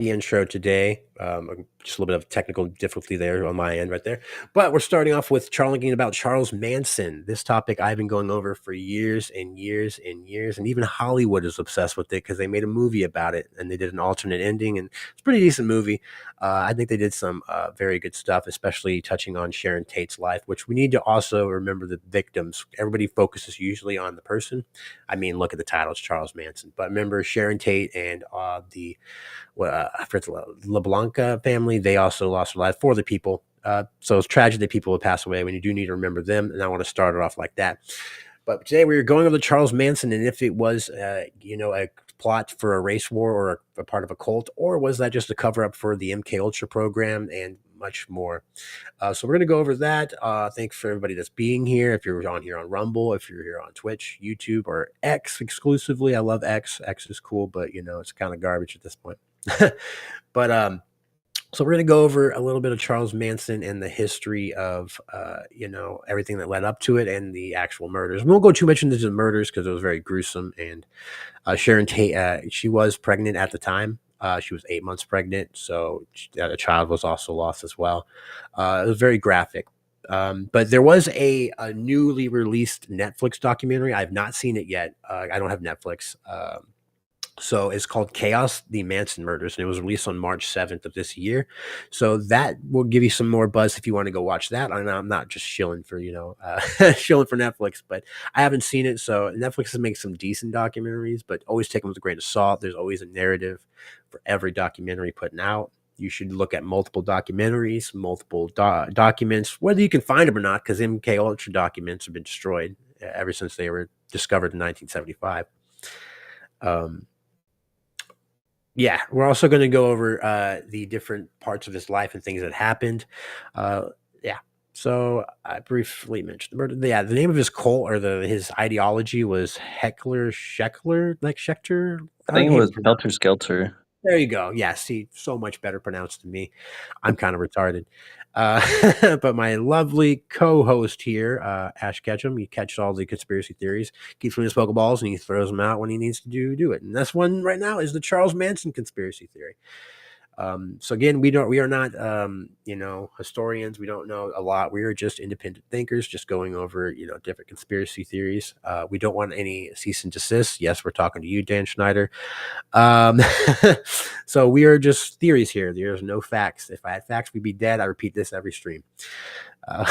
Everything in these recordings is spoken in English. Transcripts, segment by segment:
The intro today. Just a little bit of technical difficulty there on my end right there. But we're starting off with talking about Charles Manson. This topic I've been going over for years and years and years. And even Hollywood is obsessed with it because they made a movie about it and they did an alternate ending. And it's a pretty decent movie. I think they did some very good stuff, especially touching on Sharon Tate's life, which we need to also remember the victims. Everybody focuses usually on the person. I mean, look at the title, it's Charles Manson. But remember Sharon Tate and the I forget the LaBianca family. They also lost their life for the people. So it's tragic that people would pass away when you do need to remember them. And I want to start it off like that. But today we were going over Charles Manson and if it was, a plot for a race war or a part of a cult, or was that just a cover up for the MKUltra program and much more. So we're going to go over that. Thanks for everybody that's being here. If you're on here on Rumble, if you're here on Twitch, YouTube, or X exclusively. I love X. X is cool, but it's kind of garbage at this point. But so we're going to go over a little bit of Charles Manson and the history of everything that led up to it and the actual murders. We won't go too much into the murders because it was very gruesome. And Sharon Tate, she was pregnant at the time. She was 8 months pregnant, so a child was also lost as well. It was very graphic. But there was a newly released Netflix documentary. I've not seen it yet. I don't have Netflix. So it's called Chaos, the Manson Murders, and it was released on March 7th of this year. So that will give you some more buzz if you want to go watch that. I'm not just shilling for, shilling for Netflix, but I haven't seen it. So Netflix makes some decent documentaries, but always take them with a grain of salt. There's always a narrative for every documentary putting out. You should look at multiple documentaries, multiple documents, whether you can find them or not, because MKUltra documents have been destroyed ever since they were discovered in 1975. Yeah, we're also going to go over the different parts of his life and things that happened. Yeah, so I briefly mentioned the murder. Yeah, the name of his cult or his ideology was Heckler Scheckler, like Schechter. I I think it can't was even pronounce. Helter Skelter. There you go. Yeah, see, so much better pronounced than me. I'm kind of retarded. But my lovely co-host here, Ash Ketchum, he catches all the conspiracy theories, keeps winning his Pokeballs, and he throws them out when he needs to do it. And this one right now is the Charles Manson conspiracy theory. So again, we are not, historians. We don't know a lot. We are just independent thinkers, just going over, different conspiracy theories. We don't want any cease and desist. Yes, we're talking to you, Dan Schneider. Um, so we are just theories here. There's no facts. If I had facts, we'd be dead. I repeat this every stream. Uh,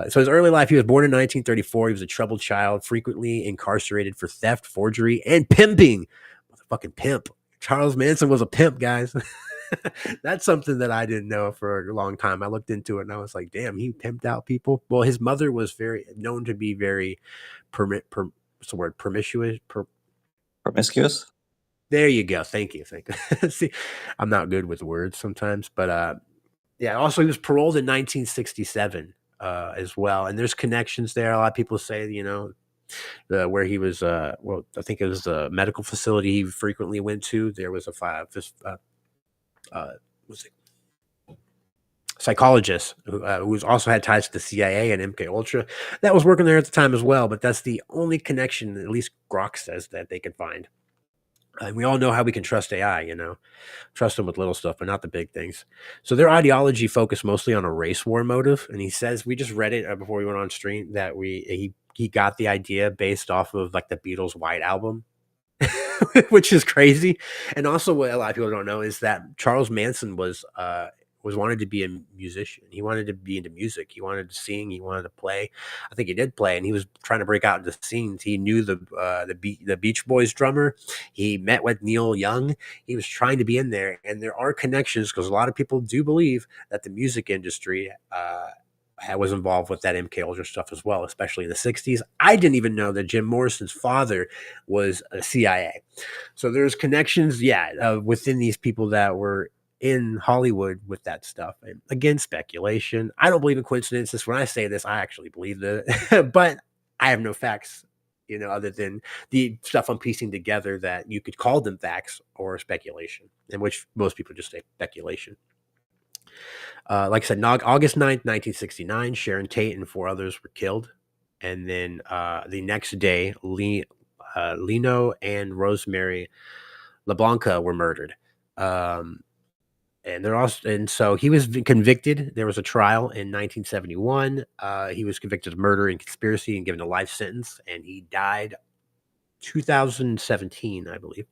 so his early life, he was born in 1934. He was a troubled child, frequently incarcerated for theft, forgery, and pimping. Motherfucking pimp. Charles Manson was a pimp, guys. That's something that I didn't know for a long time. I looked into it and I was like, damn, he pimped out people. Well, his mother was very known to be very what's the word? Promiscuous? There you go. Thank you. See, I'm not good with words sometimes, but yeah. Also, he was paroled in 1967 as well, and there's connections there. A lot of people say, where he was. Well, I think it was a medical facility he frequently went to. There was was it psychologist who was also had ties to the CIA and MK Ultra that was working there at the time as well. But that's the only connection, at least Grok says, that they can find. And we all know how we can trust AI, trust them with little stuff, but not the big things. So their ideology focused mostly on a race war motive. And he says, we just read it before we went on stream, that he got the idea based off of like the Beatles' White Album, which is crazy. And also what a lot of people don't know is that Charles Manson was wanted to be a musician. He wanted to be into music. He wanted to sing. He wanted to play. I think he did play, and he was trying to break out into scenes. He knew the Beach Boys drummer. He met with Neil Young. He was trying to be in there, and there are connections because a lot of people do believe that the music industry was involved with that MK Ultra stuff as well, especially in the 60s. I didn't even know that Jim Morrison's father was a CIA. So there's connections, within these people that were in Hollywood with that stuff. And again, speculation. I don't believe in coincidences. When I say this, I actually believe it, but I have no facts, other than the stuff I'm piecing together that you could call them facts or speculation, in which most people just say speculation. Like I said, August 9th, 1969, Sharon Tate and 4 others were killed. And then the next day, Lino and Rosemary LaBianca were murdered. Um, and so he was convicted. There was a trial in 1971. He was convicted of murder and conspiracy and given a life sentence, and he died 2017, I believe.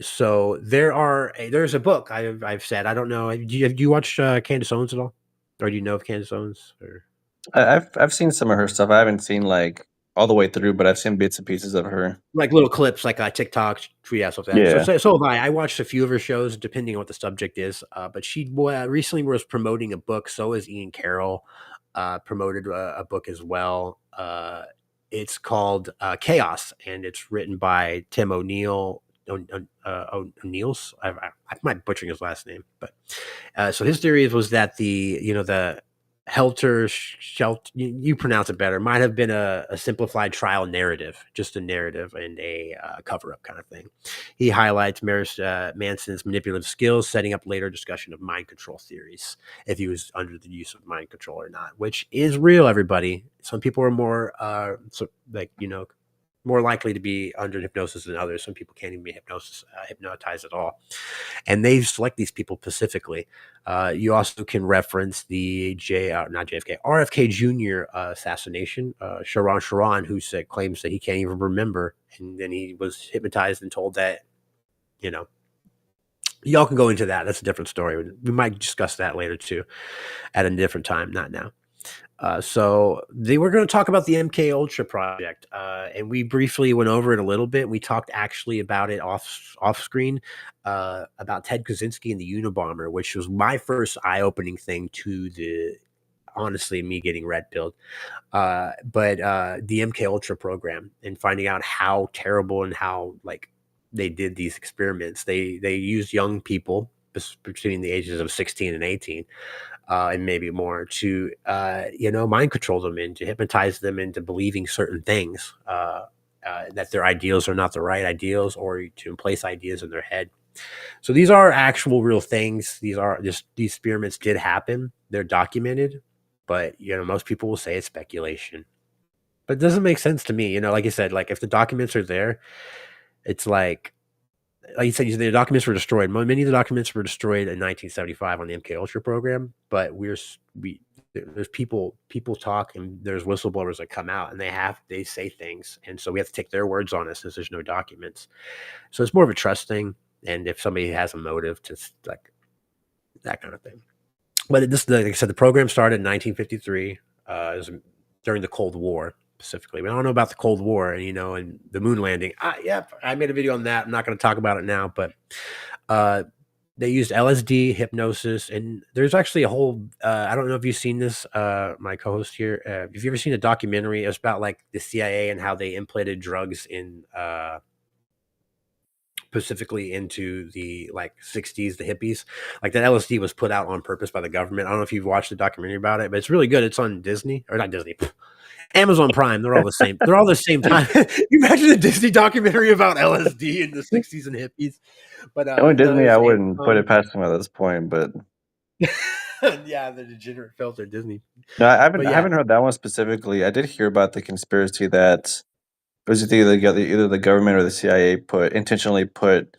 So there's a book I've said. I don't know. Do you watch Candace Owens at all, or do you know of Candace Owens? Or I've seen some of her stuff. I haven't seen like all the way through, but I've seen bits and pieces of her. like little clips, like TikTok, yeah, stuff like that. Yeah. So have I. I watched a few of her shows, depending on what the subject is. But she recently was promoting a book. So is Ian Carroll. Promoted a book as well. It's called Chaos, and it's written by Tim O'Neill. O'Neill's. I might be butchering his last name, but so his theory was that the Helter Skelter, you pronounce it better, might have been a simplified trial narrative, just a narrative and a cover up kind of thing. He highlights Manson's manipulative skills, setting up later discussion of mind control theories, if he was under the use of mind control or not, which is real, everybody. Some people are more, more likely to be under hypnosis than others. Some people can't even be hypnotized at all, and they select these people specifically. You also can reference the not JFK, RFK Jr. Assassination. Sharon, who claims that he can't even remember, and then he was hypnotized and told that, you know, y'all can go into that. That's a different story. We might discuss that later too, at a different time, not now. So they were going to talk about the MKUltra project, and we briefly went over it a little bit. We talked actually about it off screen, about Ted Kaczynski and the Unabomber, which was my first eye opening thing to the honestly me getting red pilled. But the MKUltra program and finding out how terrible and how like they did these experiments. They used young people between the ages of 16 and 18, and maybe more, to mind control them and to hypnotize them into believing certain things, that their ideals are not the right ideals, or to place ideas in their head. So these are actual real things. These experiments did happen. They're documented, but most people will say it's speculation. But it doesn't make sense to me. Like you said, like if the documents are there, it's like you said, the documents were destroyed. Many of the documents were destroyed in 1975 on the MKUltra program, but there's people talk, and there's whistleblowers that come out, and they say things, and so we have to take their words on it since there's no documents. So it's more of a trust thing, and if somebody has a motive to like that kind of thing. But like I said, the program started in 1953. It was during the Cold War specifically. But I don't know about the Cold War, and the moon landing. Yep, I made a video on that. I'm not going to talk about it now, but they used LSD, hypnosis, and there's actually a whole. I don't know if you've seen this, my co-host here. Have you ever seen a documentary? It's about like the CIA and how they implanted drugs in. Specifically into the like 60s, the hippies, like that LSD was put out on purpose by the government. I don't know if you've watched the documentary about it, but it's really good. It's on Disney, or not Disney, Amazon Prime. They're all the same. They're all the same time. You imagine a Disney documentary about LSD in the 60s and hippies, but Knowing no, Disney, it I was wouldn't put it past them at this point, but yeah, the degenerate filter Disney, no, I haven't but I yeah, haven't heard that one specifically. I did hear about the conspiracy that basically either the government or the CIA intentionally put,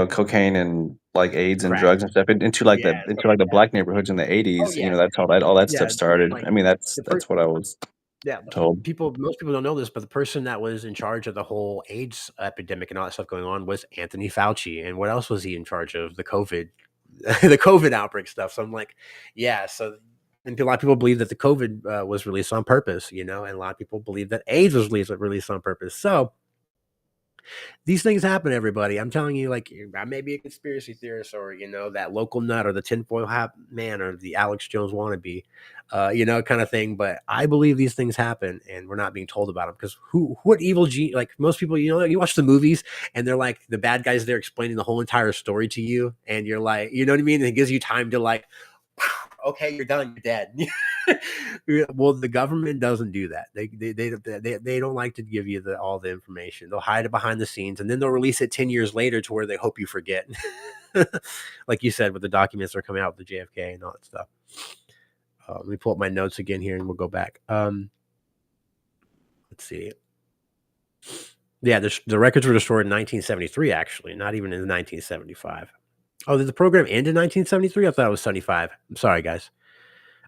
cocaine and like AIDS and crack, drugs and stuff into like yeah, stuff like the that. black neighborhoods in the Oh 80s. yeah, That's how all that stuff yeah, started. like I mean, the that's what I was yeah, told. most people don't know this, but the person that was in charge of the whole AIDS epidemic and all that stuff going on was Anthony Fauci. And what else was he in charge of? The COVID, the COVID outbreak stuff. So I'm like, yeah. So, and a lot of people believe that the COVID was released on purpose, and a lot of people believe that AIDS was released on purpose. So these things happen, everybody. I'm telling you, like, I may be a conspiracy theorist, or that local nut, or the tinfoil hat man, or the Alex Jones wannabe, kind of thing. But I believe these things happen, and we're not being told about them, because what evil like most people, you watch the movies, and they're like the bad guys there explaining the whole entire story to you, and you're like, you know what I mean? And it gives you time to like, okay, you're done, you're dead. Well, the government doesn't do that. They don't like to give you all the information. They'll hide it behind the scenes, and then they'll release it 10 years later to where they hope you forget. Like you said, with the documents that are coming out with the JFK and all that stuff. Let me pull up my notes again here, and we'll go back. Let's see. Yeah, the records were destroyed in 1973, actually, not even in 1975. Oh, did the program end in 1973? I thought it was 75. I'm sorry, guys.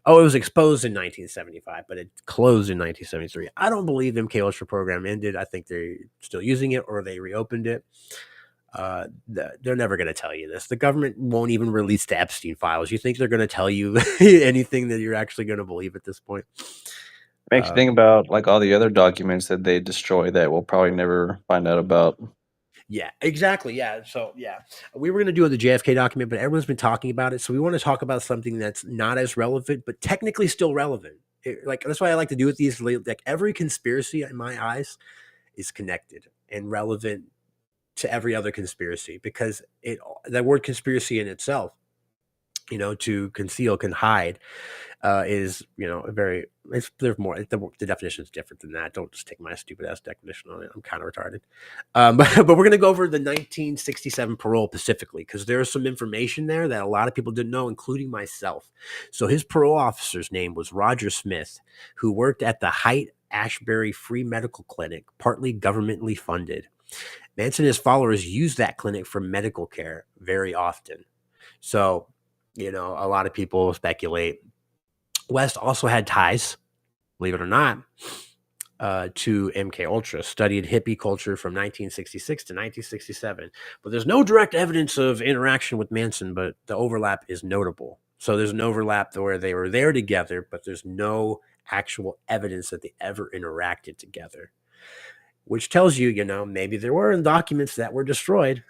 Oh, it was exposed in 1975, but it closed in 1973. I don't believe MKUltra program ended. I think they're still using it or they reopened it. They're never going to tell you this. The government won't even release the Epstein files. You think they're going to tell you anything that you're actually going to believe at this point? Makes you think Um, about like all the other documents that they destroy that we'll probably never find out about. Yeah, exactly. Yeah. So, yeah, we were going to do the JFK document, but everyone's been talking about it. So, we want to talk about something that's not as relevant, but technically still relevant. Like, that's why I like to do with these. Like, every conspiracy in my eyes is connected and relevant to every other conspiracy because that word conspiracy in itself, to conceal, can hide, is a very there's more the definition is different than that. Don't just take my stupid ass definition on it. I'm kind of retarded. But we're gonna go over the 1967 parole specifically because there's some information there that a lot of people didn't know, including myself. So his parole officer's name was Roger Smith, who worked at the Haight Ashbury Free Medical Clinic, partly governmentally funded. Manson and his followers used that clinic for medical care very often. So, a lot of people speculate West also had ties, believe it or not, to MKUltra, studied hippie culture from 1966 to 1967. But there's no direct evidence of interaction with Manson, but the overlap is notable. So there's an overlap where they were there together, but there's no actual evidence that they ever interacted together, which tells you, maybe there were documents that were destroyed,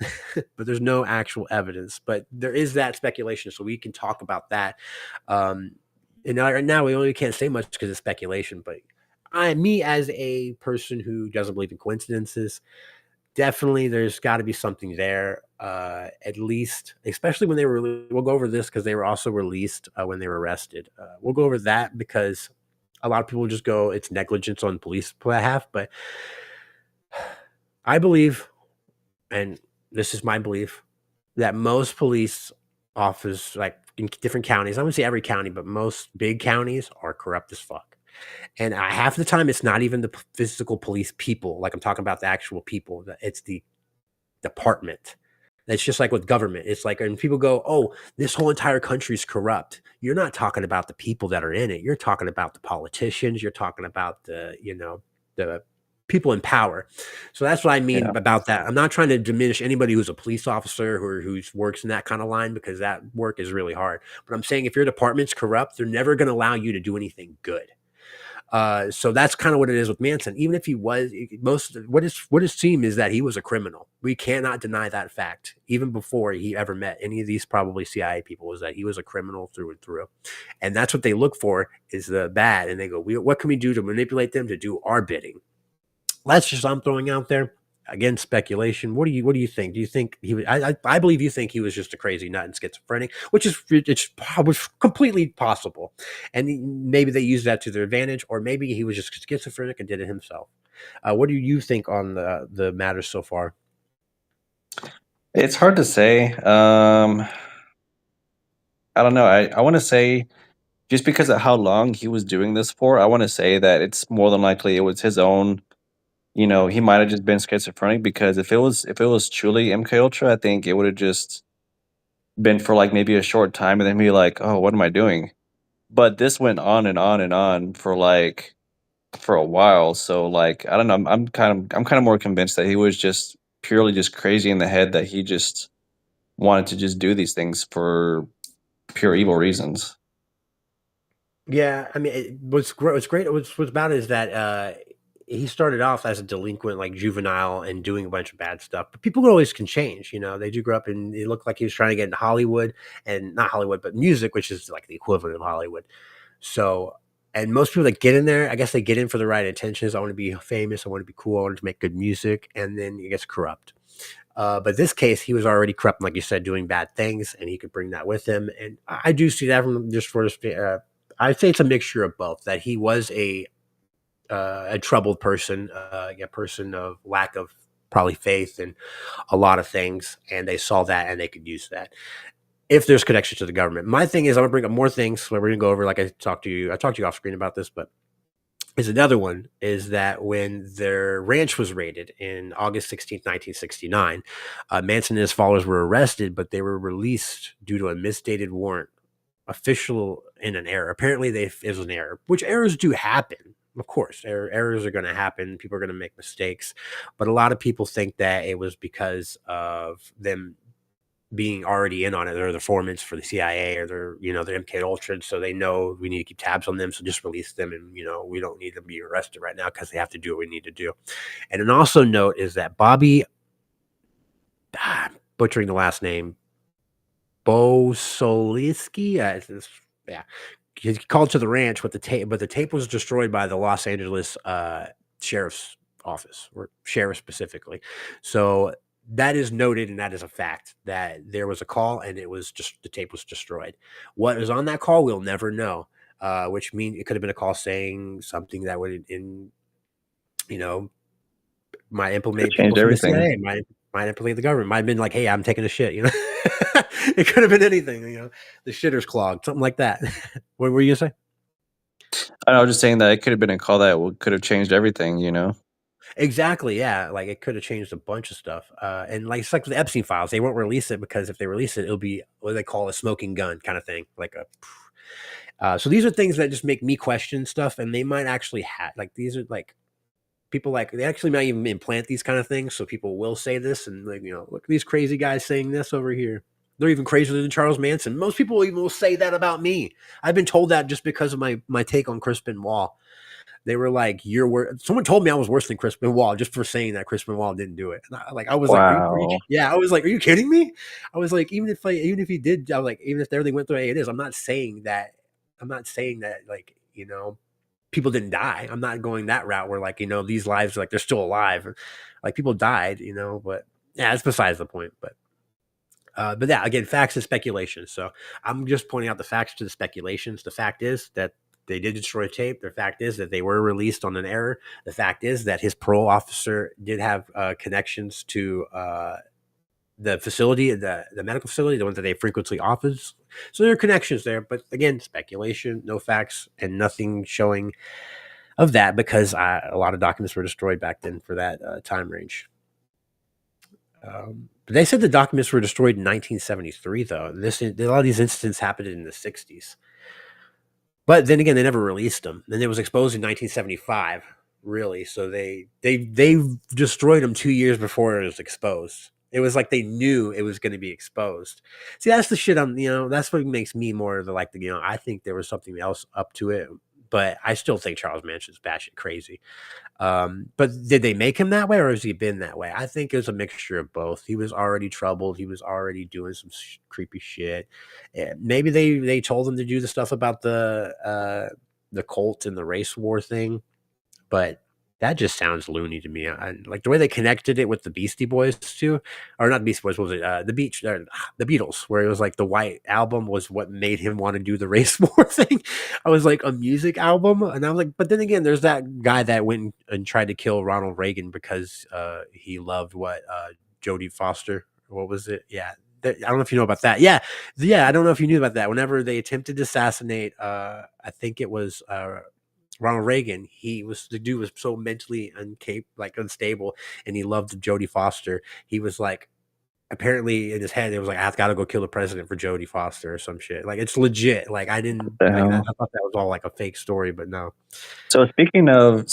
but there's no actual evidence. But there is that speculation, so we can talk about that. And right now, we only can't say much because it's speculation. But me as a person who doesn't believe in coincidences, definitely there's got to be something there. At least, especially when they were. We'll go over this because they were also released when they were arrested. We'll go over that because a lot of people just go, it's negligence on police behalf, but I believe, and this is my belief, that most police officers, like in different counties, I wouldn't say every county, but most big counties are corrupt as fuck. And half the time, it's not even the physical police people. Like I'm talking about the actual people. It's the department. It's just like with government. It's like, and people go, oh, this whole entire country is corrupt. You're not talking about the people that are in it. You're talking about the politicians. You're talking about the people in power. So that's what I mean Yeah. about that. I'm not trying to diminish anybody who's a police officer who works in that kind of line because that work is really hard. But I'm saying if your department's corrupt, they're never going to allow you to do anything good. So that's kind of what it is with Manson. Even if he was what it seemed is that he was a criminal. We cannot deny that fact. Even before he ever met any of these probably CIA people, was that he was a criminal through and through. And that's what they look for is the bad. And they go, what can we do to manipulate them to do our bidding? That's just I'm throwing out there. Again, speculation. What do you think? Do you think he was? I believe you think he was just a crazy nut and schizophrenic, which is it's was completely possible, and maybe they used that to their advantage, or maybe he was just schizophrenic and did it himself. What do you think on the matter so far? It's hard to say. I don't know. I want to say just because of how long he was doing this for, I want to say that it's more than likely it was his own. He might have just been schizophrenic because if it was truly MK Ultra, I think it would have just been for like maybe a short time and then be like, oh, what am I doing? But this went on and on and on for a while. So like I don't know. I'm kind of more convinced that he was just purely just crazy in the head that he just wanted to just do these things for pure evil reasons. Yeah, I mean, what's great. What's about it is that he started off as a delinquent, like juvenile, and doing a bunch of bad stuff. But people always can change. They do grow up, and it looked like he was trying to get into Hollywood, and not Hollywood, but music, which is like the equivalent of Hollywood. So, and most people that get in there, I guess they get in for the right intentions. I want to be famous. I want to be cool. I want to make good music, and then it gets corrupt. But this case, he was already corrupt, like you said, doing bad things, and he could bring that with him. And I do see that from just for I'd say it's a mixture of both. That he was a troubled person, a person of lack of probably faith and a lot of things, and they saw that and they could use that. If there's connection to the government, my thing is I'm gonna bring up more things. So we're gonna go over, like I talked to you off screen about this, but is another one, is that when their ranch was raided in August 16th, 1969, Manson and his followers were arrested, but they were released due to a misstated warrant, official in an error. Apparently, it was an error, which errors do happen. Of course, errors are going to happen. People are going to make mistakes, but a lot of people think that it was because of them being already in on it. They're the formants for the CIA, or they're MKUltra, so they know we need to keep tabs on them. So just release them, and we don't need them to be arrested right now because they have to do what we need to do. And an also note is that Bobby, butchering the last name, Bosoliski, yeah, he called to the ranch with the tape, but the tape was destroyed by the Los Angeles sheriff's office, or sheriff specifically. So that is noted, and that is a fact that there was a call, and it was just the tape was destroyed. What was on that call, we'll never know. Which means it could have been a call saying something that would, you know, might Could implement people change from the everything. CIA, might implement the government, might have been like, "Hey, I'm taking a shit," It could have been anything, the shitter's clogged, something like that. What were you gonna say? I was just saying that it could have been a call that could have changed everything, you know? Exactly, yeah, like, it could have changed a bunch of stuff, and, like, it's like the Epstein files, they won't release it because if they release it, it'll be what they call a smoking gun kinda thing, like a so these are things that just make me question stuff, and they might actually have like, these are, like, people, like, they actually might even implant these kind of things, so people will say this and, like, "Look at these crazy guys saying this over here. They're even crazier than Charles Manson." Most people even will say that about me. I've been told that just because of my take on Crispin Wall. They were like, "You're someone told me I was worse than Crispin Wall just for saying that Crispin Wall didn't do it. And I was like, Wow. yeah, I was like, "Are you kidding me?" I was like, even if he did, I was like, even if everything went the way it is, I'm not saying that, like, people didn't die. I'm not going that route where, like, these lives, like, they're still alive. Like, people died, but yeah, that's besides the point. But yeah, again, facts and speculation. So I'm just pointing out the facts to the speculations. The fact is that they did destroy tape. The fact is that they were released on an error. The fact is that his parole officer did have connections to the facility, the medical facility, the ones that they frequently offers. So there are connections there. But again, speculation, no facts, and nothing showing of that because a lot of documents were destroyed back then for that time range. But they said the documents were destroyed in 1973, though. A lot of these incidents happened in the 60s. But then again, they never released them. Then it was exposed in 1975, really. So they destroyed them 2 years before it was exposed. It was like they knew it was going to be exposed. See, that's the shit. That's what makes me more of the like the I think there was something else up to it, but I still think Charles Manson's batshit crazy. But did they make him that way, or has he been that way? I think it was a mixture of both. He was already troubled. He was already doing some creepy shit. Maybe they told him to do the stuff about the cult and the race war thing, but that just sounds loony to me. Like the way they connected it with the Beastie Boys too, or not Beastie Boys. What was it? The Beatles, where it was like the White Album was what made him want to do the race war thing. I was like, a music album, and I was like, but then again, there's that guy that went and tried to kill Ronald Reagan because he loved what Jodie Foster. What was it? Yeah. I don't know if you know about that. Yeah, yeah. I don't know if you knew about that. Whenever they attempted to assassinate, I think it was Ronald Reagan, the dude was so mentally unstable, and he loved Jodie Foster. He was like, apparently in his head, it was like, I've got to go kill the president for Jodie Foster or some shit. Like, it's legit. Like, I didn't The like, I hell? thought that was all like a fake story, but no. So speaking of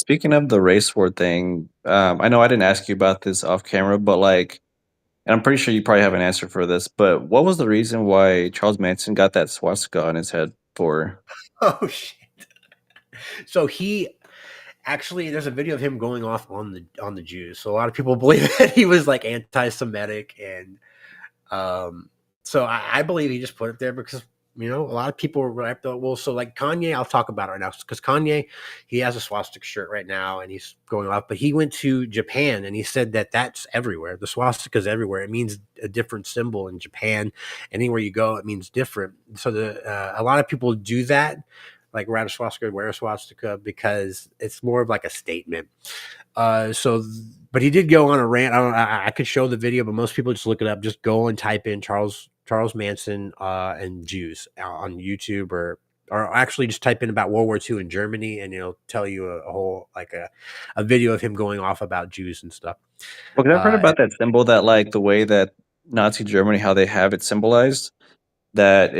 the race war thing, I know I didn't ask you about this off camera, but like, and I'm pretty sure you probably have an answer for this, but what was the reason why Charles Manson got that swastika on his head for? Oh shit. So he actually, there's a video of him going off on the Jews. So a lot of people believe that he was like anti-Semitic, and so I believe he just put it there because a lot of people were right. Well, so like Kanye, I'll talk about it right now because Kanye, he has a swastika shirt right now and he's going off. But he went to Japan and he said that that's everywhere. The swastika is everywhere. It means a different symbol in Japan. Anywhere you go, it means different. So a lot of people do that, like wear a swastika, wear a swastika because it's more of like a statement. But he did go on a rant. I could show the video, but most people just look it up. Just go and type in Charles Manson and Jews on YouTube or or actually just type in about World War II in Germany, and it'll tell you a whole like a video of him going off about Jews and stuff. Well, 'cause I've heard And about that symbol that, like, the way that Nazi Germany, how they have it symbolized, that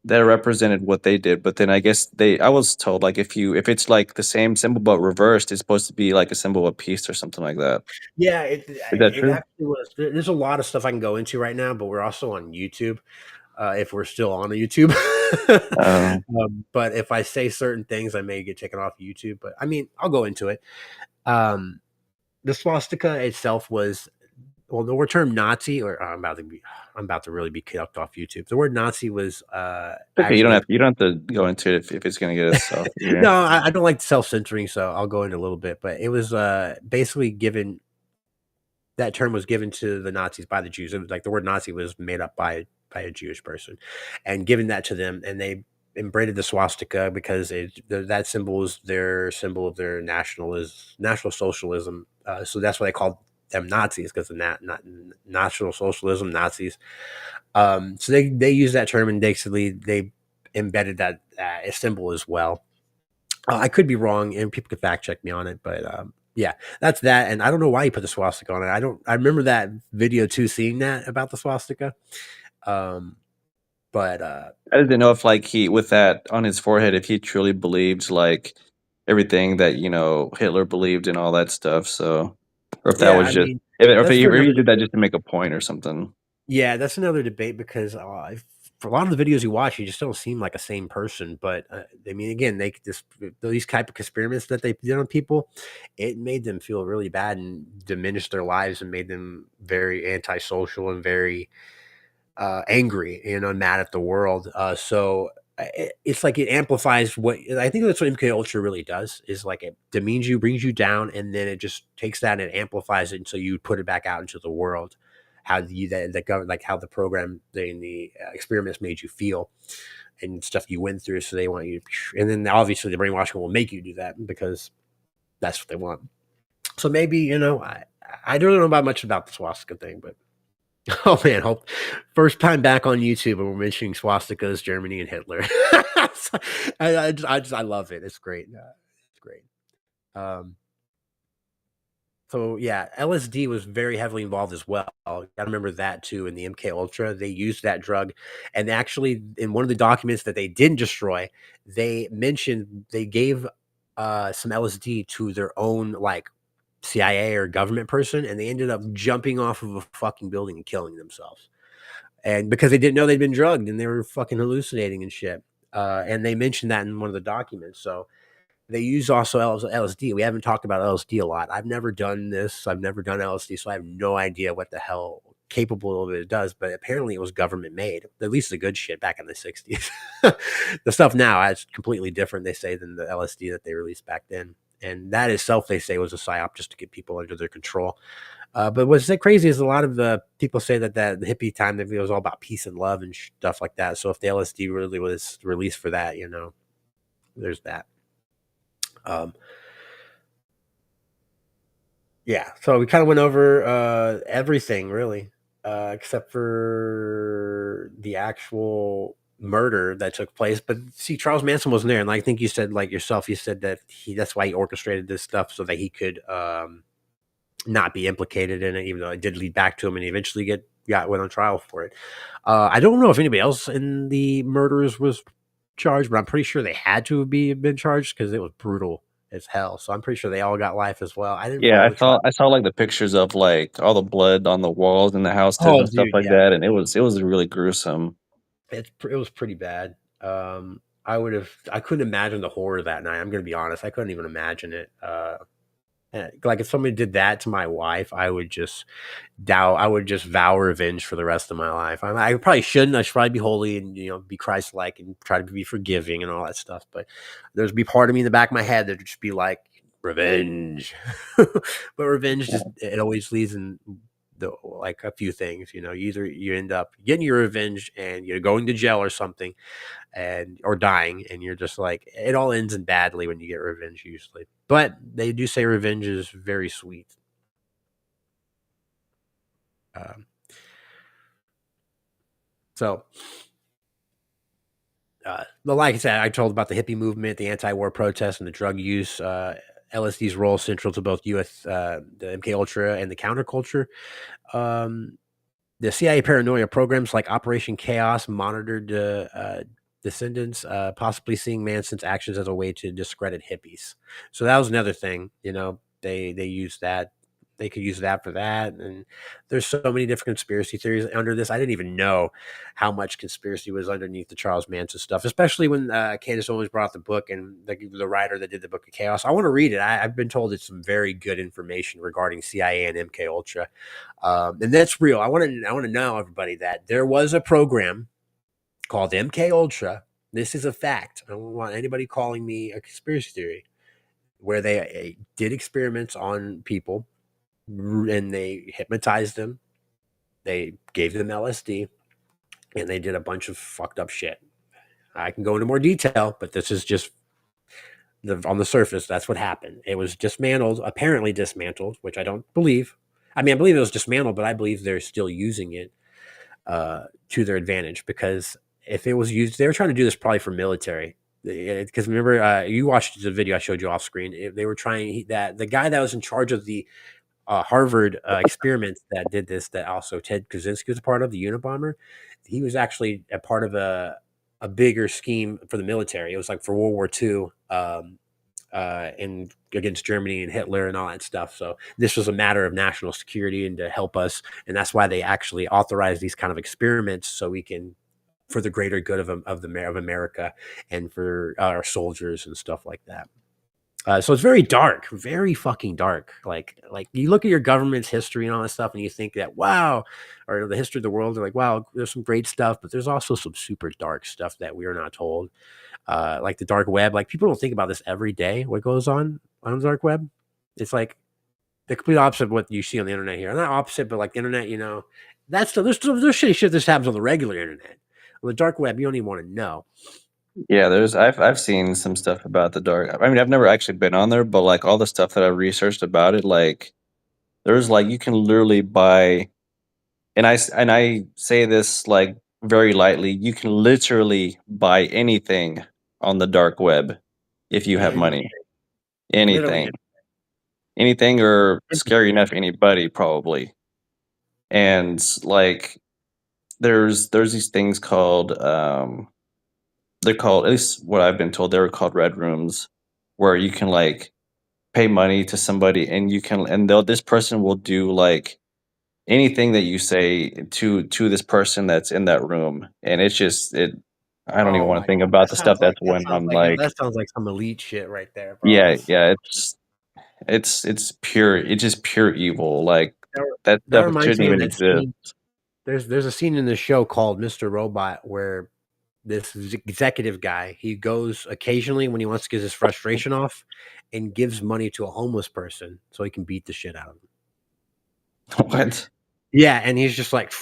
that represented what they did, but then I guess I was told, like, if it's, like, the same symbol but reversed, it's supposed to be, like, a symbol of peace or something like that. yeah, Is that it true? actually was. There's a lot of stuff I can go into right now, but we're also on YouTube. If we're still on YouTube. Oh. But if I say certain things, I may get taken off YouTube. But I mean, I'll go into it. Um, the swastika itself was, well, the word term Nazi, or I'm about to really be kicked off YouTube. The word Nazi was Okay, actually you don't have to go into it if it's gonna get us off no, here. I don't like self censoring, so I'll go into a little bit. But it was basically given, that term was given to the Nazis by the Jews. It was like the word Nazi was made up by a Jewish person, and given that to them, and they embrated the swastika because that symbol is their symbol of their national socialism. So that's why they called them Nazis, because of not national socialism Nazis. So they use that term, and basically they embedded that symbol as well. I could be wrong, and people could fact check me on it, but yeah, that's that. And I don't know why he put the swastika on it. I don't. I remember that video too, seeing that about the swastika. Um, but I didn't know if, like, he with that on his forehead, if he truly believed, like, everything that, Hitler believed and all that stuff, so or if that yeah, was I just mean, if that's he for or another he did that debate. just to make a point or something. Yeah, that's another debate because for a lot of the videos you watch, you just don't seem like a sane person. But I mean, again, they just these type of experiments that they did on people, it made them feel really bad and diminished their lives and made them very antisocial and very angry, mad at the world. So it's like it amplifies what I think that's what MKUltra really does, is like it demeans you, brings you down, and then it just takes that and amplifies it until you put it back out into the world. How you that govern, like how the program, the experiments made you feel and stuff you went through. So they want you, and then obviously the brainwashing will make you do that because that's what they want. So maybe I don't know about much about the swastika thing, but oh man, hope first time back on YouTube and we're mentioning swastikas, Germany, and Hitler. So, I love it. It's great. It's great. Um, so yeah, LSD was very heavily involved as well. Gotta remember that too. In the MK Ultra, they used that drug, and actually, in one of the documents that they didn't destroy, they mentioned they gave some LSD to their own like CIA or government person, and they ended up jumping off of a fucking building and killing themselves. And because they didn't know they'd been drugged and they were fucking hallucinating and shit. And they mentioned that in one of the documents. So they use also LSD. We haven't talked about LSD a lot. I've never done this. I've never done LSD, so I have no idea what the hell capable of it does. But apparently, it was government made. At least the good shit back in the '60s. The stuff now is completely different. They say than the LSD that they released back then. And that itself, they say, was a psyop just to get people under their control. But what's crazy is a lot of the people say that the hippie time that it was all about peace and love and stuff like that. So if the LSD really was released for that, there's that. Um, yeah, so we kind of went over everything really, except for the actual murder that took place. But see, Charles Manson wasn't there, and I think you said, like yourself, you said that that's why he orchestrated this stuff so that he could not be implicated in it, even though it did lead back to him, and he eventually went on trial for it. I don't know if anybody else in the murders was charged, but I'm pretty sure they had to been charged because it was brutal as hell. So I'm pretty sure they all got life as well. I didn't Yeah, follow the trial. I saw, like, the pictures of, like, all the blood on the walls in the houses Oh, and stuff dude, like yeah, that, and it was really gruesome. it was pretty bad. I couldn't imagine the horror that night. I'm gonna be honest, I couldn't even imagine it. Like if somebody did that to my wife, I would just vow revenge for the rest of my life. I probably shouldn't. I should probably be holy and be Christ-like and try to be forgiving and all that stuff. But there'd be part of me in the back of my head that would just be like revenge. But revenge Yeah. just it always leads in like a few things. Either you end up getting your revenge and you're going to jail or something, and or dying, and you're just like it all ends in badly when you get revenge usually. But they do say revenge is very sweet. Um, so like I said, I told about the hippie movement, the anti-war protests, and the drug use. LSD's role central to both U.S. The MKUltra and the counterculture. Um, the CIA paranoia programs like Operation Chaos monitored descendants, possibly seeing Manson's actions as a way to discredit hippies. So that was another thing. They used that. They could use that for that. And there's so many different conspiracy theories under this. I didn't even know how much conspiracy was underneath the Charles Manson stuff, especially when Candace Owens brought the book and the writer that did the Book of Chaos. I want to read it. I've been told it's some very good information regarding CIA and MK Ultra, and that's real. I want to know, everybody, that there was a program called MK Ultra. This is a fact. I don't want anybody calling me a conspiracy theory, where they did experiments on people and they hypnotized them. They gave them LSD and they did a bunch of fucked up shit. I can go into more detail, but this is just on the surface. That's what happened. It was dismantled, apparently dismantled, which I don't believe. I mean, I believe it was dismantled, but I believe they're still using it to their advantage, because if it was used, they were trying to do this probably for military. Because remember, you watched the video I showed you off screen. They were trying that the guy that was in charge of the Harvard experiments that did this, that also Ted Kaczynski was a part of, the Unabomber. He was actually a part of a bigger scheme for the military. It was like for World War II, and against Germany and Hitler and all that stuff. So this was a matter of national security and to help us, and that's why they actually authorized these kind of experiments, so we can, for the greater good of America and for our soldiers and stuff like that. So it's very dark, very fucking dark. Like you look at your government's history and all that stuff, and you think that wow, or the history of the world, they're like wow, there's some great stuff, but there's also some super dark stuff that we are not told. Like the dark web. Like people don't think about this every day. What goes on the dark web? It's like the complete opposite of what you see on the internet here. Not opposite, but like the internet. That's there's shitty shit that happens on the regular internet. On the dark web, you don't even want to know. Yeah, I've seen some stuff about the dark. I mean, I've never actually been on there, but like all the stuff that I researched about it, like there's like you can literally buy, and I say this like very lightly, you can literally buy anything on the dark web if you have And money. literally, Anything. Anything, or it's scary enough, anybody probably. And like there's these things called they're called, at least what I've been told, they were called red rooms, where you can like pay money to somebody and you can, and they'll, this person will do like anything that you say to this person that's in that room, and it's just it. I don't even oh want my to think god, about the stuff that's went on. Like, that sounds like some elite shit right there, bro. yeah, That's yeah, it's pure, it's just pure evil. Like that, that that stuff reminds shouldn't me of even that exist. scene. There's a scene in the show called Mr. Robot where this executive guy, he goes occasionally when he wants to get his frustration off and gives money to a homeless person so he can beat the shit out of him. What? Yeah, and he's just like,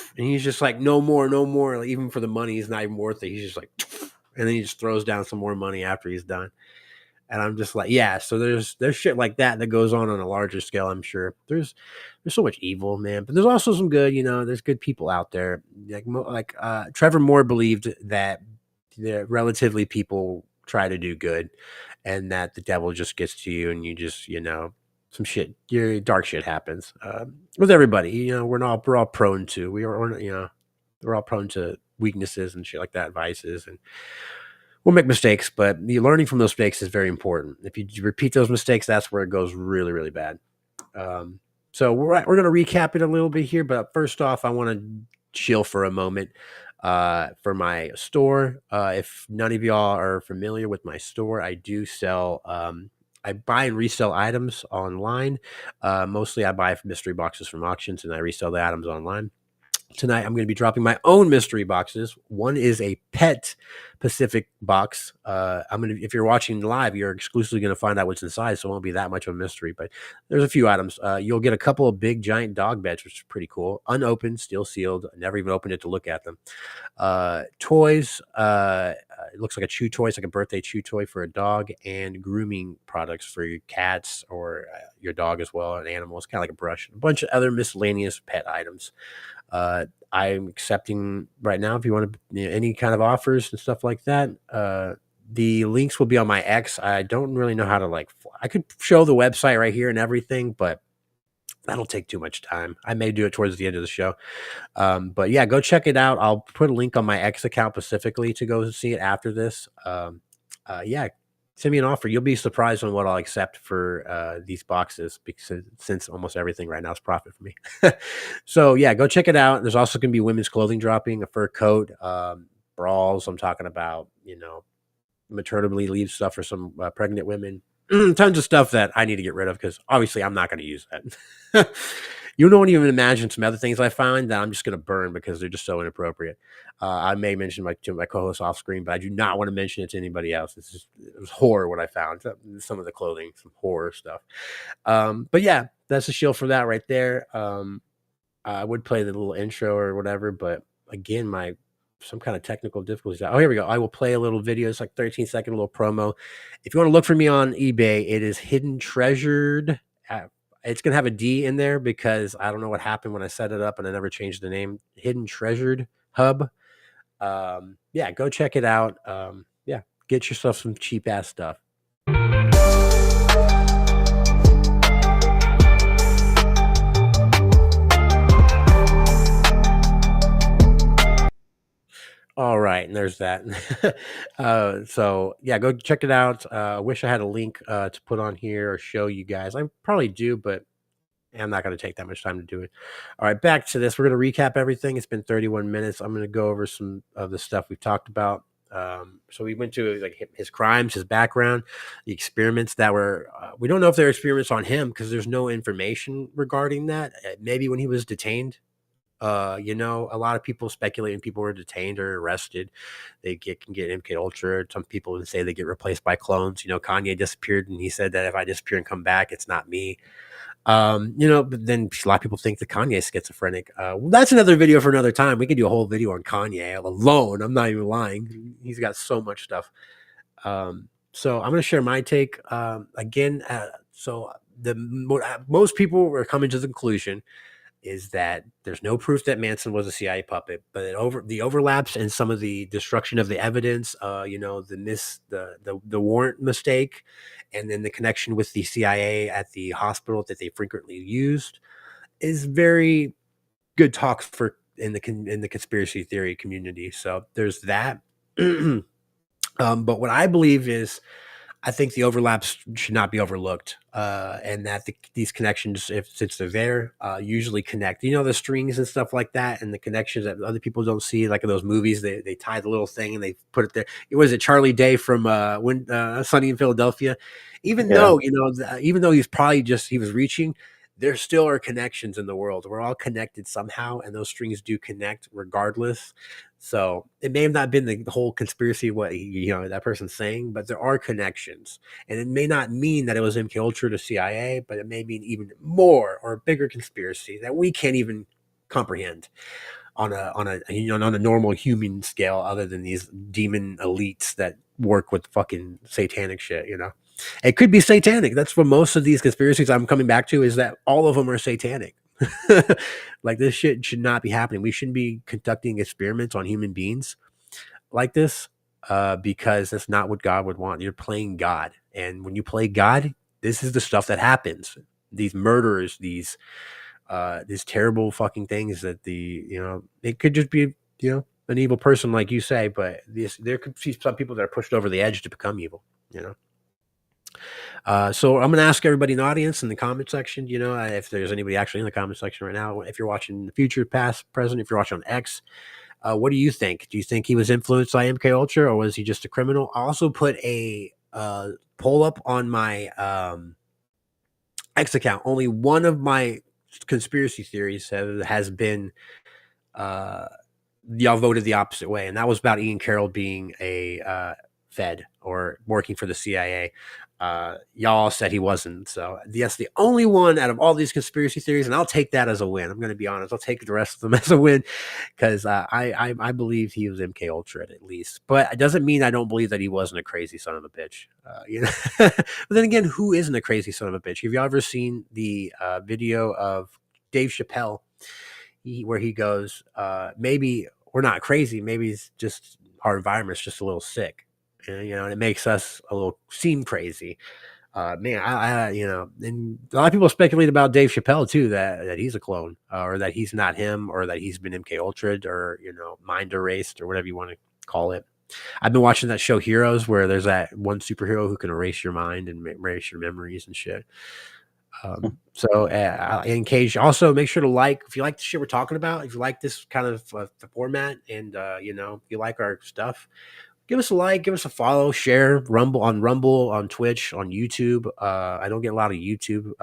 no more, no more. Like, even for the money, he's not even worth it. He's just like, and then he just throws down some more money after he's done. And I'm just like, yeah. So there's shit like that goes on a larger scale. I'm sure there's so much evil, man, but there's also some good. There's good people out there. Like Trevor Moore believed that relatively people try to do good, and that the devil just gets to you, and you just some shit, your dark shit happens with everybody. We're all prone to we're all prone to weaknesses and shit like that, vices, and we'll make mistakes, but the learning from those mistakes is very important. If you repeat those mistakes, that's where it goes really, really bad. Um, so we're going to recap it a little bit here, but first off, I want to chill for a moment for my store. If none of y'all are familiar with my store, I do sell. I buy and resell items online. Mostly, I buy mystery boxes from auctions, and I resell the items online. Tonight, I'm going to be dropping my own mystery boxes. One is a pet Pacific box. If you're watching live, you're exclusively going to find out what's inside, so it won't be that much of a mystery. But there's a few items. You'll get a couple of big giant dog beds, which is pretty cool. Unopened, still sealed. I never even opened it to look at them. Toys. It looks like a chew toy. It's like a birthday chew toy for a dog, and grooming products for your cats or your dog as well, and animals. Kind of like a brush. A bunch of other miscellaneous pet items. I'm accepting right now if you want to, any kind of offers and stuff like that. The links will be on my X. I don't really know how to I could show the website right here and everything, but that'll take too much time. I may do it towards the end of the show. But yeah, go check it out. I'll put a link on my X account specifically to go see it after this. Yeah, send me an offer. You'll be surprised on what I'll accept for these boxes, because since almost everything right now is profit for me. So yeah, go check it out. There's also going to be women's clothing dropping, a fur coat, bras. I'm talking about, maternity leave stuff for some pregnant women. Tons of stuff that I need to get rid of because obviously I'm not going to use that. You don't even imagine some other things I find that I'm just going to burn because they're just so inappropriate. I may mention to my co-host off screen, but I do not want to mention it to anybody else. It was horror what I found. Some of the clothing, some horror stuff. But yeah, that's the shield for that right there. I would play the little intro or whatever, but again, some kind of technical difficulties. Oh, here we go. I will play a little video. It's like 13-second little promo. If you want to look for me on eBay, it is Hidden Treasured. It's going to have a D in there because I don't know what happened when I set it up and I never changed the name. Hidden Treasured Hub. Yeah, go check it out. Yeah, get yourself some cheap ass stuff. All right, and there's that. So yeah, go check it out. Wish I had a link to put on here or show you guys. I probably do, but I'm not going to take that much time to do it. All right, back to this. We're going to recap everything. It's been 31 minutes. I'm going to go over some of the stuff we've talked about. So we went to like his crimes, his background, the experiments that were. We don't know if they're experiments on him because there's no information regarding that. Maybe when he was detained. A lot of people speculate when people were detained or arrested, they can get MKUltra. Some people would say they get replaced by clones. Kanye disappeared and he said that if I disappear and come back, it's not me. But then a lot of people think that Kanye is schizophrenic. Well, that's another video for another time. We could do a whole video on Kanye alone. I'm not even lying. He's got so much stuff. So I'm going to share my take again. So most people were coming to the conclusion is that there's no proof that Manson was a CIA puppet, but the overlaps and some of the destruction of the evidence, the warrant mistake, and then the connection with the CIA at the hospital that they frequently used is very good talk for in the conspiracy theory community. So there's that. But what I believe is, I think the overlaps should not be overlooked, and that these connections, since they're there, usually connect. The strings and stuff like that, and the connections that other people don't see, like in those movies, they tie the little thing and they put it there. It was Charlie Day from Sunny in Philadelphia. Even though even though he was reaching, there still are connections in the world. We're all connected somehow, and those strings do connect regardless. So it may have not been the whole conspiracy what that person's saying, but there are connections, and it may not mean that it was MKUltra to CIA, but it may mean even more or a bigger conspiracy that we can't even comprehend on a normal human scale, other than these demon elites that work with fucking satanic shit. It could be satanic. That's what most of these conspiracies I'm coming back to, is that all of them are satanic. Like, this shit should not be happening. We shouldn't be conducting experiments on human beings like this, because that's not what God would want. You're playing God. And when you play God, this is the stuff that happens. These murderers, these terrible fucking things that it could just be, an evil person like you say, but there could be some people that are pushed over the edge to become evil, So I'm going to ask everybody in the audience in the comment section, if there's anybody actually in the comment section right now, if you're watching in the future, past, present, if you're watching on X, what do you think? Do you think he was influenced by MKUltra, or was he just a criminal? I also put a poll up on my X account. Only one of my conspiracy theories has been y'all voted the opposite way, and that was about Ian Carroll being a Fed or working for the CIA. Y'all said he wasn't. So yes, the only one out of all these conspiracy theories, and I'll take that as a win. I'm going to be honest. I'll take the rest of them as a win, because I believe he was MKUltra at least. But it doesn't mean I don't believe that he wasn't a crazy son of a bitch. But then again, who isn't a crazy son of a bitch? Have you ever seen the video of Dave Chappelle? where he goes, maybe we're not crazy. Maybe it's just our environment's just a little sick, and and it makes us a little seem crazy. Man, and a lot of people speculate about Dave Chappelle too, that he's a clone, or that he's not him, or that he's been MKUltra, or mind erased, or whatever you want to call it. I've been watching that show Heroes, where there's that one superhero who can erase your mind and erase your memories and shit. So in case, also make sure to like, if you like the shit we're talking about, if you like this kind of the format, and if you like our stuff, give us a like, give us a follow, share. Rumble, on Twitch, on YouTube. I don't get a lot of YouTube.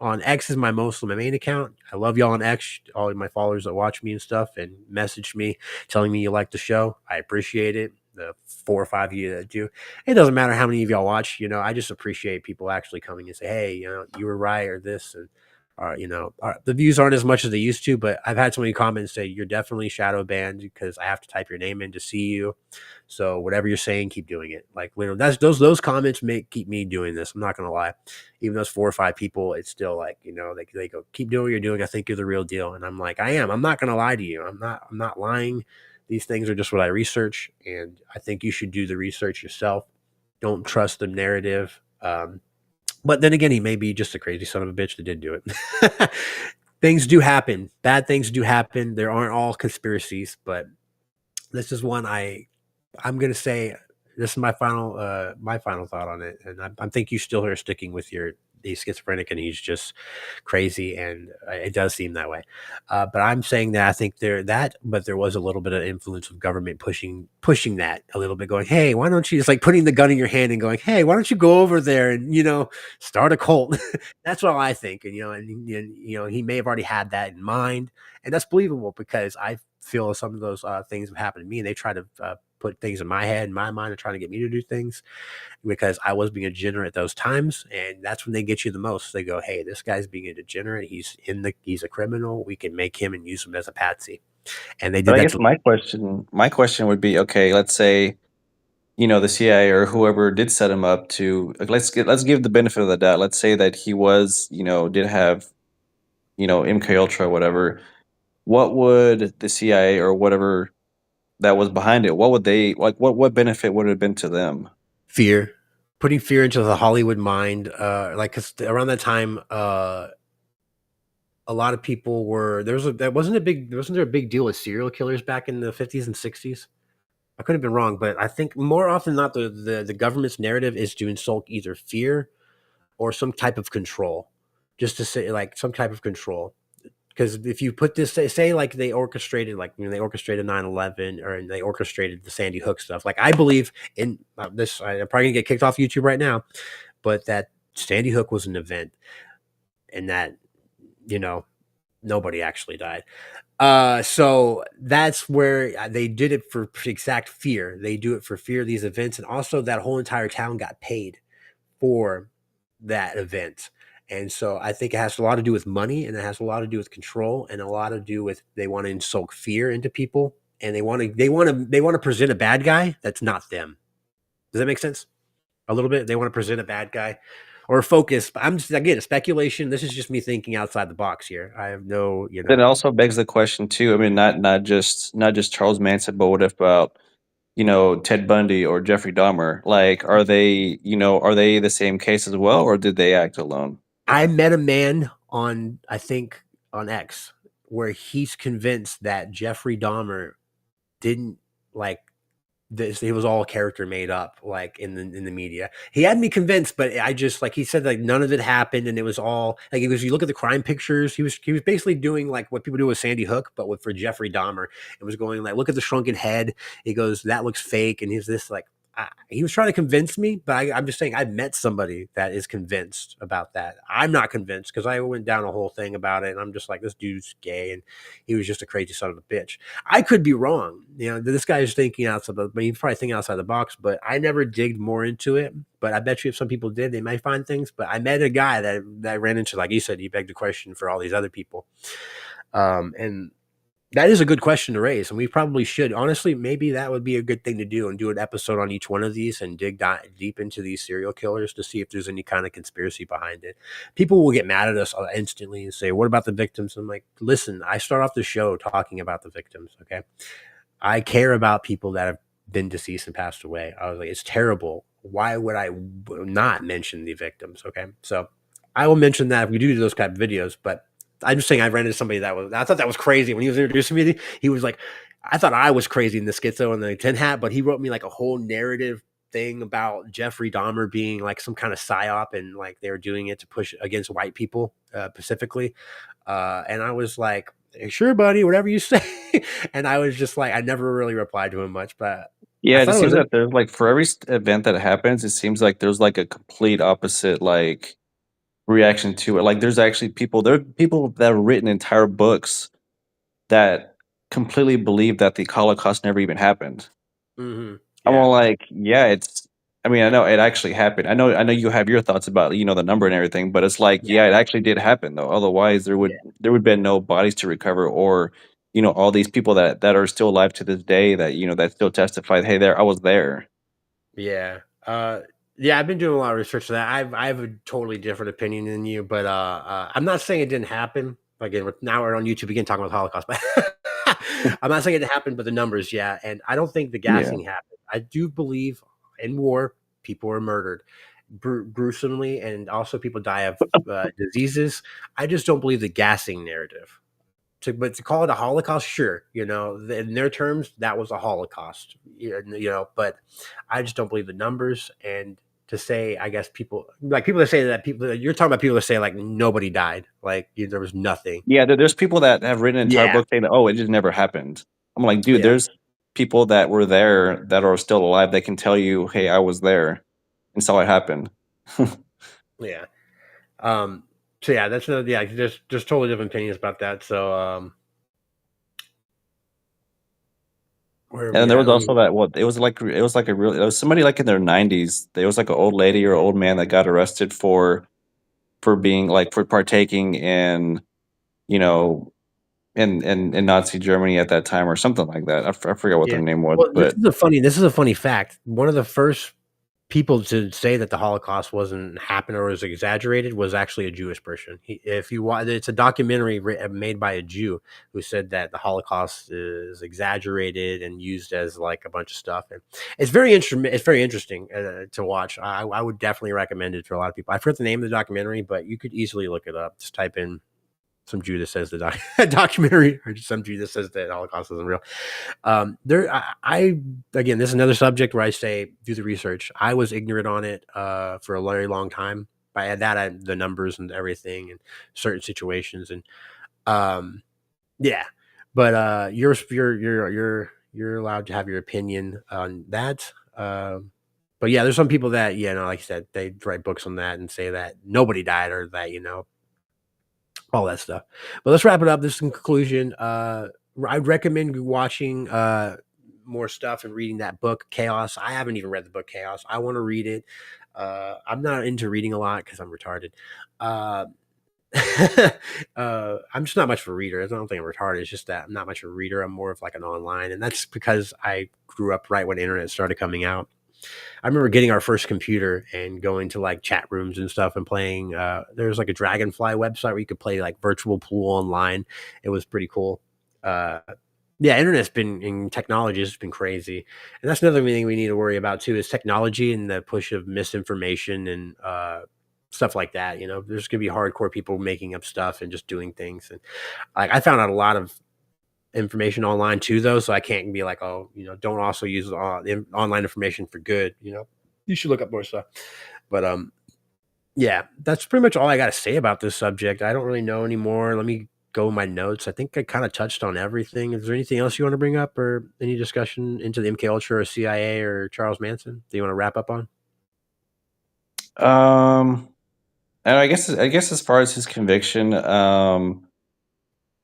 On X is my main account. I love y'all on X, all of my followers that watch me and stuff and message me telling me you like the show. I appreciate it. The 4 or 5 of you that do. It doesn't matter how many of y'all watch. I just appreciate people actually coming and say, hey, you were right, or this, and the views aren't as much as they used to, but I've had so many comments say you're definitely shadow banned because I have to type your name in to see you. So whatever you're saying, keep doing it. Like literally, that's those comments keep me doing this. I'm not gonna lie. Even those 4 or 5 people, it's still like they go, keep doing what you're doing. I think you're the real deal, and I'm like, I am. I'm not gonna lie to you. I'm not lying. These things are just what I research, and I think you should do the research yourself. Don't trust the narrative. But then again, he may be just a crazy son of a bitch that did do it. Things do happen. Bad things do happen. There aren't all conspiracies, but this is one I'm gonna say this is my final thought on it, and I think you still are sticking with he's schizophrenic and he's just crazy, and it does seem that way. But I'm saying that I think but there was a little bit of influence of government pushing that a little bit, going, hey, why don't you, just like putting the gun in your hand and going, hey, why don't you go over there and start a cult? That's what I think, and he may have already had that in mind, and that's believable because I feel some of those things have happened to me, and they try to put things in my head, in my mind, and trying to get me to do things because I was being a degenerate at those times, and that's when they get you the most. They go, "Hey, this guy's being a degenerate. He's a criminal. We can make him and use him as a patsy." And they But did I that guess to my question would be, okay, let's say, the CIA or whoever did set him up to, like, let's give the benefit of the doubt. Let's say that he was, did have, MK Ultra or whatever. What would the CIA or whatever that was behind it, what would they like? What benefit would it have been to them? fear, putting fear into the Hollywood mind. Like, because around that time, a lot of people were there wasn't there a big deal with serial killers back in the 50s and 60s. I could have been wrong, but I think more often than not, the government's narrative is to insult either fear or some type of control, just to say like some type of control. Because if you put this, say like they orchestrated, like they orchestrated 9/11, or they orchestrated the Sandy Hook stuff. Like I believe in this. I'm probably gonna get kicked off YouTube right now, but that Sandy Hook was an event, and that you know nobody actually died. So that's where they did it for exact fear. They do it for fear of these events, and also that whole entire town got paid for that event. And so I think it has a lot to do with money, and it has a lot to do with control, and a lot to do with they want to instill fear into people, and they want to present a bad guy that's not them. Does that make sense? A little bit. They want to present a bad guy or focus. I'm just, again, speculation. This is just me thinking outside the box here. I have no, Then it also begs the question too. I mean, not just Charles Manson, but what about Ted Bundy or Jeffrey Dahmer? Like, are they the same case as well, or did they act alone? I met a man on, I think, on X, where he's convinced that Jeffrey Dahmer didn't like this. It was all character made up, like in the media. He had me convinced, but I just like he said like none of it happened, and it was all like it was. You look at the crime pictures, he was basically doing like what people do with Sandy Hook, but for Jeffrey Dahmer, it was going like look at the shrunken head. He goes that looks fake, and he's this like he was trying to convince me, but I'm just saying I've met somebody that is convinced about that. I'm not convinced because I went down a whole thing about it, and I'm just like, this dude's gay, and he was just a crazy son of a bitch. I could be wrong. This guy is thinking outside the, he's probably thinking outside the box, but I never digged more into it. But I bet you if some people did, they might find things. But I met a guy that ran into, like you said, he begged the question for all these other people. And That is a good question to raise, and we probably should. Honestly, maybe that would be a good thing to do and do an episode on each one of these and deep into these serial killers to see if there's any kind of conspiracy behind it. People will get mad at us instantly and say, "What about the victims?" I'm like, "Listen, I start off the show talking about the victims, okay? I care about people that have been deceased and passed away." I was like, "It's terrible. Why would I not mention the victims?" Okay, so I will mention that if we do those type of videos, but I'm just saying I ran into somebody that was I thought that was crazy when he was introducing me. He was like, I thought I was crazy in the schizo and the tin hat, but he wrote me like a whole narrative thing about Jeffrey Dahmer being like some kind of psyop and like they were doing it to push against white people specifically. And I was like, "Hey, sure, buddy, whatever you say." And I was just like, I never really replied to him much, but I Yeah, it thought just it seems was that there's like for every event that happens, it seems like there's like a complete opposite like reaction to it. Like there's actually there are people that have written entire books that completely believe that the Holocaust never even happened. I'm yeah, all like, yeah, it's. I mean, I know it actually happened. I know you have your thoughts about the number and everything, but it's like, yeah, yeah, it actually did happen though. Otherwise, yeah, there would been no bodies to recover, or all these people that are still alive to this day that that still testified, hey, I was there. yeah. Yeah, I've been doing a lot of research to that. I have a totally different opinion than you, but I'm not saying it didn't happen. Again, now we're on YouTube again talking about the Holocaust, but I'm not saying it didn't happen, but the numbers, yeah. And I don't think the Yeah. gassing happened. I do believe in war, people are murdered gruesomely, and also people die of diseases. I just don't believe the gassing narrative. But to call it a Holocaust, sure, in their terms, that was a Holocaust, but I just don't believe the numbers. And to say, I guess people that say that you're talking about people that say like nobody died, like there was nothing. Yeah, there's people that have written an entire Yeah, book saying that, "Oh, it just never happened." I'm like, dude, yeah, there's people that were there that are still alive that can tell you, "Hey, I was there and saw it happen." yeah. Um, so yeah, that's another, yeah, just totally different opinions about that. So where are And then we there at? was Let me. also that it was like it was somebody like in their 90s. There was like an old lady or old man that got arrested for being like for partaking in, you know, in Nazi Germany at that time or something like that. I forgot what Yeah. their name was, Well, but this is a funny fact. One of the first people to say that the Holocaust wasn't happened or was exaggerated was actually a Jewish person. If you watch, it's a documentary made by a Jew who said that the Holocaust is exaggerated and used as like a bunch of stuff. And it's very interesting. It's very interesting to watch. I would definitely recommend it for a lot of people. I forget the name of the documentary, but you could easily look it up. Just type in some Jew that says the documentary, or just some Jew that says that Holocaust isn't real. I again, this is another subject where I say do the research. I was ignorant on it for a very long time. By that, the numbers and everything, and certain situations, and um, yeah. But you're allowed to have your opinion on that. But yeah, there's some people that like I said, they write books on that and say that nobody died or that all that stuff. But let's wrap it up. This is in conclusion. I'd recommend watching more stuff and reading that book, Chaos. I haven't even read the book Chaos. I want to read it. I'm not into reading a lot because I'm retarded. Uh, I'm just not much of a reader. I don't think I'm retarded. It's just that I'm not much of a reader. I'm more of like an online, and that's because I grew up right when the internet started coming out. I remember getting our first computer and going to like chat rooms and stuff and playing. There's like a Dragonfly website where you could play like virtual pool online. It was pretty cool. Uh, yeah, internet's been in technology has been crazy, and that's another thing we need to worry about too is technology and the push of misinformation and stuff like that. There's gonna be hardcore people making up stuff and just doing things, and like I found out a lot of information online too, though, so I can't be like, oh, don't also use online information for good. You should look up more stuff. But yeah, that's pretty much all I got to say about this subject. I don't really know anymore. Let me go with my notes. I think I kind of touched on everything. Is there anything else you want to bring up or any discussion into the MKUltra or CIA or Charles Manson that you want to wrap up on? um and I guess as far as his conviction,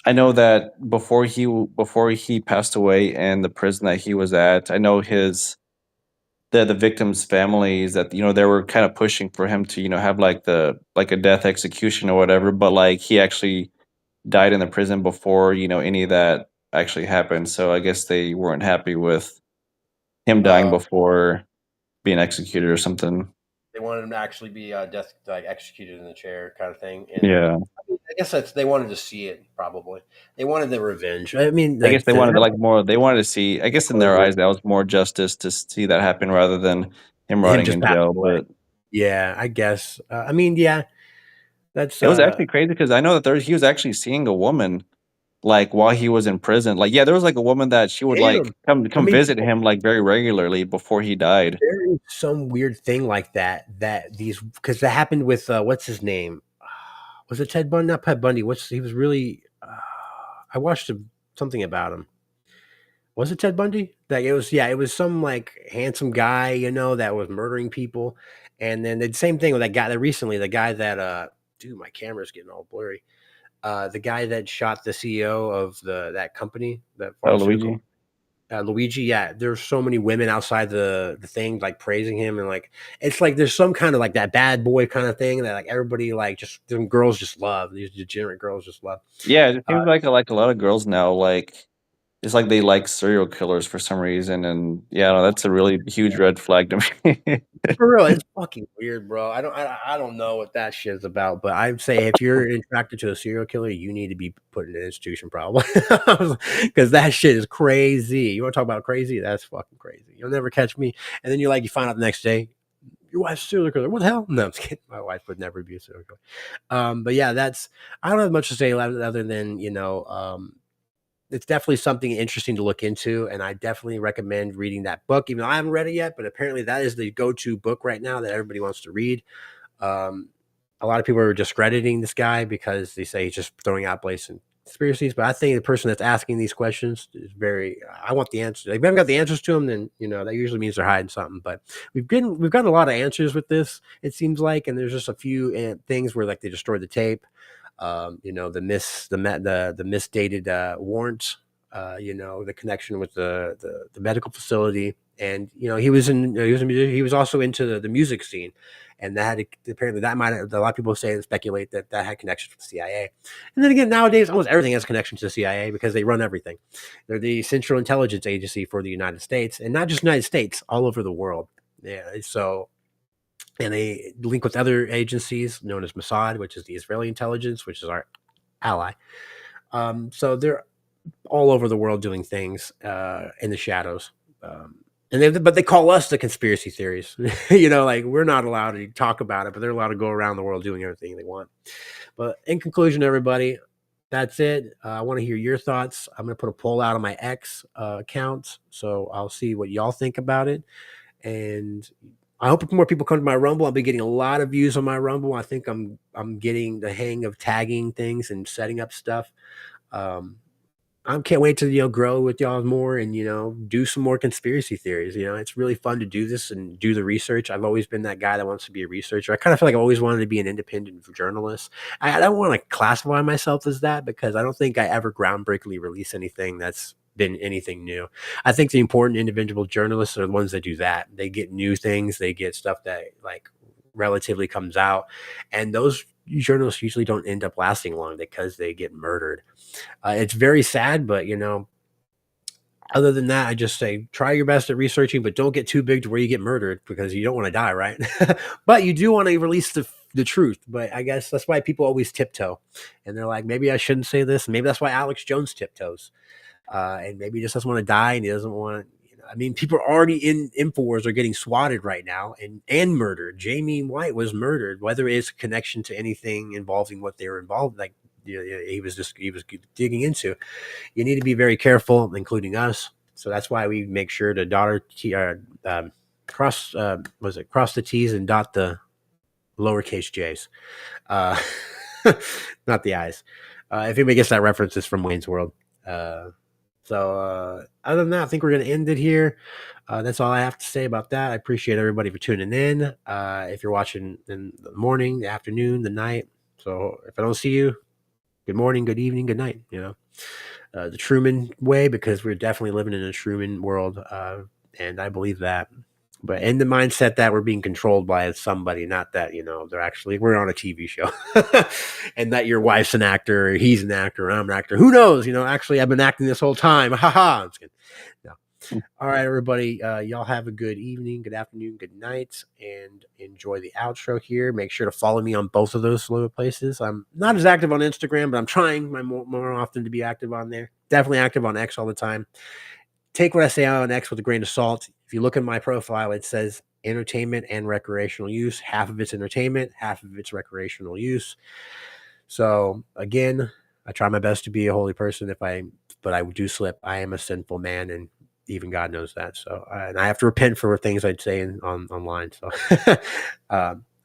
I know that before he passed away in the prison that he was at, I know the victims' families that they were kind of pushing for him to have like a death execution or whatever, but like he actually died in the prison before any of that actually happened. So I guess they weren't happy with him dying Uh, before being executed or something. they wanted him to actually be death like executed in the chair kind of thing, and Yeah. I guess that's they wanted to see it. Probably they wanted the revenge. I mean, I guess like they wanted to the like more. They wanted to see. I guess in their eyes, that was more justice to see that happen rather than him him rotting just in passing jail. away. But Yeah, I guess. I mean, yeah, that's it was actually crazy because I know that he was actually seeing a woman like while he was in prison. Like, yeah, there was like a woman that she would like damn. I come mean, visit him like very regularly before he died. there is some weird thing like that that these because that happened with what's his name? Was it Ted Bundy? Not Ted Bundy. What's he was really? I watched something about him. Was it Ted Bundy? Like it was, yeah, it was some like handsome guy, that was murdering people, and then the same thing with that guy that recently, the guy that dude, my camera's getting all blurry. The guy that shot the CEO of that company, that Oh, pharmaceutical Luigi. Luigi, yeah, there's so many women outside the thing like praising him and like it's like there's some kind of like that bad boy kind of thing that like everybody like just them girls just love these degenerate girls just love. Yeah, it Uh, seems like a lot of girls now like it's like they like serial killers for some reason, and yeah, no, that's a really huge red flag to me. for real, it's fucking weird, bro. I don't know what that shit is about, but I'd say if you're attracted to a serial killer, you need to be put in an institution probably because that shit is crazy. You want to talk about crazy? That's fucking crazy. You'll never catch me. And then you find out the next day your wife's a serial killer. What the hell? No, I'm just kidding. My wife would never be a serial killer. But yeah, I don't have much to say other than it's definitely something interesting to look into, and I definitely recommend reading that book. Even though I haven't read it yet, but apparently that is the go-to book right now that everybody wants to read. Um, a lot of people are discrediting this guy because they say he's just throwing out blatant conspiracies. But I think the person that's asking these questions is very. I want the answers. If we haven't got the answers to them, then that usually means they're hiding something. But we've gotten a lot of answers with this. It seems like, and there's just a few things where like they destroyed the tape. The misdated warrants. The connection with the medical facility, and he was also into the music scene, and that had apparently that might have, a lot of people say and speculate that that had connections with the CIA. And then again, nowadays almost everything has connections to the CIA because they run everything. They're the Central Intelligence Agency for the United States, and not just United States, all over the world. Yeah, so and they link with other agencies known as Mossad, which is the Israeli intelligence, which is our ally. So they're all over the world doing things in the shadows. But they call us the conspiracy theories. Like we're not allowed to talk about it, but they're allowed to go around the world doing everything they want. But in conclusion, everybody, that's it. I want to hear your thoughts. I'm going to put a poll out on my X account, so I'll see what y'all think about it. And I hope more people come to my Rumble. I'll be getting a lot of views on my Rumble. I think I'm getting the hang of tagging things and setting up stuff. Um, I can't wait to grow with y'all more and do some more conspiracy theories. It's really fun to do this and do the research. I've always been that guy that wants to be a researcher. I kind of feel like I've always wanted to be an independent journalist. I don't want to classify myself as that because I don't think I ever groundbreakingly release anything that's been anything new. I think the important individual journalists are the ones that do that. They get new things. They get stuff that like relatively comes out, and those journalists usually don't end up lasting long because they get murdered. It's very sad, but other than that, I just say try your best at researching, but don't get too big to where you get murdered because you don't want to die, right? But you do want to release the truth. But I guess that's why people always tiptoe, and they're like, maybe I shouldn't say this. Maybe that's why Alex Jones tiptoes, and maybe he just doesn't want to die, and he doesn't want. I mean, people are already in Infowars are getting swatted right now and murdered. Jamie White was murdered, whether it's a connection to anything involving what they were involved, like he was digging into. You need to be very careful, including us. So that's why we make sure to cross cross the T's and dot the lowercase J's, uh, not the I's. If anybody gets that reference, it's from Wayne's World. Other than that, I think we're going to end it here. That's all I have to say about that. I appreciate everybody for tuning in. If you're watching in the morning, the afternoon, the night. So if I don't see you, good morning, good evening, good night. The Truman way, because we're definitely living in a Truman world, and I believe that. But in the mindset that we're being controlled by somebody, not that, we're on a TV show and that your wife's an actor or he's an actor or I'm an actor. Who knows? Actually, I've been acting this whole time. Ha ha. I'm just kidding. No. All right, everybody. Y'all have a good evening, good afternoon, good night, and enjoy the outro here. Make sure to follow me on both of those slow places. I'm not as active on Instagram, but I'm trying more often to be active on there. Definitely active on X all the time. Take what I say on X with a grain of salt. If you look at my profile, it says entertainment and recreational use. Half of it's entertainment, half of it's recreational use. So again, I try my best to be a holy person. But I do slip. I am a sinful man, and even God knows that. So, and I have to repent for things I'd say online. So,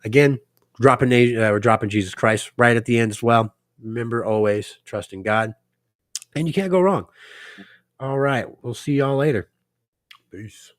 again, we're dropping Jesus Christ right at the end as well. Remember, always trust in God, and you can't go wrong. All right. We'll see y'all later. Peace.